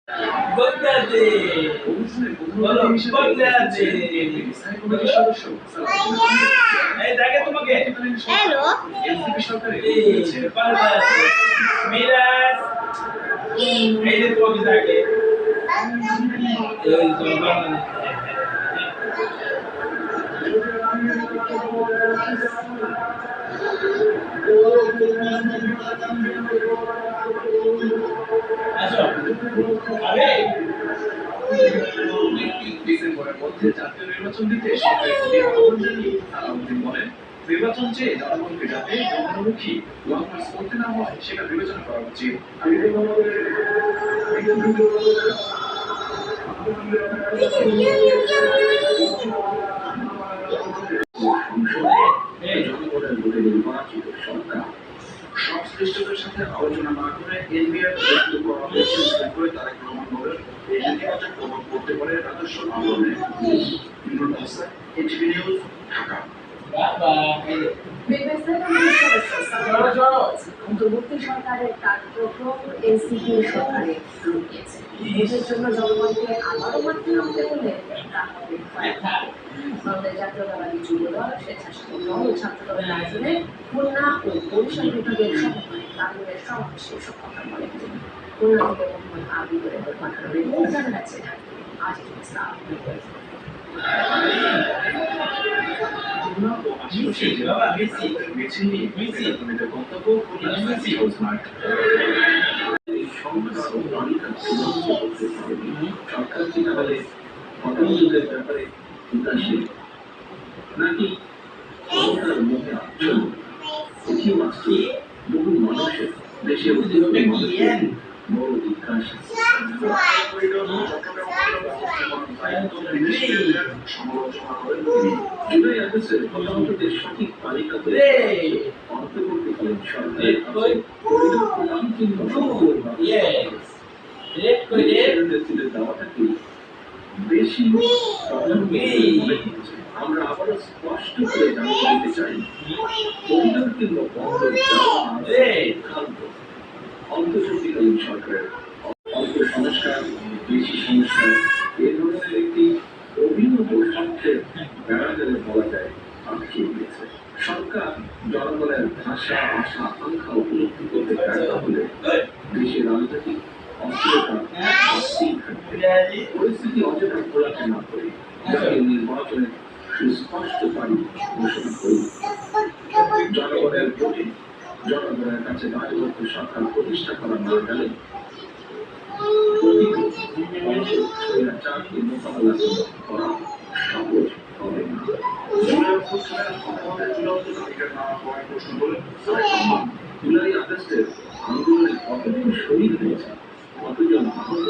বদলাতে বলো বদলাতে এই দেখে তোমাকে হ্যালো এই পাল্টাতে মিরাজ এই যে তোমাকে দেখে এই তো বাংলা আসো আরে ডিসেম্বরের মধ্যে জাতীয় নির্বাচন দিতে সরকারের প্রতি আহ্বান জানিয়ে আলাউদ্দিন বলেন, নির্বাচন চেয়ে জনগণকে যাতে জনগণমুখী লং মার্চ করতে না হয় সেটা বিবেচনা করা উচিত। জনগণের ভোটে নির্বাচিত সরকার সংশ্লিষ্টদের সাথে আলোচনা না করে এনবিআর করা হয়েছে করে তারেক রহমান বলেন, এই নেতিবাচক প্রভাব পড়তে পারে রাজস্ব আন্দোলনে। ATV news, Dhaka. অন্তর্বর্তী সরকারের কার্যক্রম এনসিপি সরকারের রুখিয়েছে। ভোটের জন্য জনগণকে আবারও মাঠে নামতে হলে বাংলাদেশ জাতীয়তাবাদী যুবদল, স্বেচ্ছাসেবক দল ও ছাত্র দলের আয়োজনে খুলনা ও বরিশাল বিভাগের সমন্বয়ে তারুণের সমাবেশ এসব কথা বলেন তিনি। খুলনা থেকে মোহাম্মদ আবিদুর পাঠানো রিপোর্ট জানাচ্ছে আজিজ ইসলাম। বহু মানুষের দেশে বড় বিকাশ সমালোচনা করেন তিনি। জুলাই আগস্টের প্রধানমন্ত্রীদের সঠিক তালিকা অন্তর্বর্তীকালীন সরকারের দেওয়াটাকে বেশি আমরা আবারও স্পষ্ট করে জানতে দিতে চাই, পরিণতির অন্তর্বর্তীকালীন সরকারের অল্প সংস্কার, বেশি সংস্কার, এ ধরনের একটি অভিনব সংক্ষেপ বেড়াজালে বলা যায় আটকে গিয়েছে। সরকার জনগণের ভাষা, আশা, আকাঙ্ক্ষা উপলব্ধি করতে ব্যর্থ হলে দেশের রাজনৈতিক অস্থিরতা পরিস্থিতি অযথা ঘোলাটে না করে জাতীয় নির্বাচনের সুস্পষ্ট তারিখ ঘোষণা করি। জনগণের ভোটে জনগণের কাছে রাজনৈতিক সরকার প্রতিষ্ঠা করা না গেলে মোকাবেলা করা সহজ হবে না। জুলাই আগস্টের আন্দোলনে কতজন শহীদ হয়েছে, কতজন আহত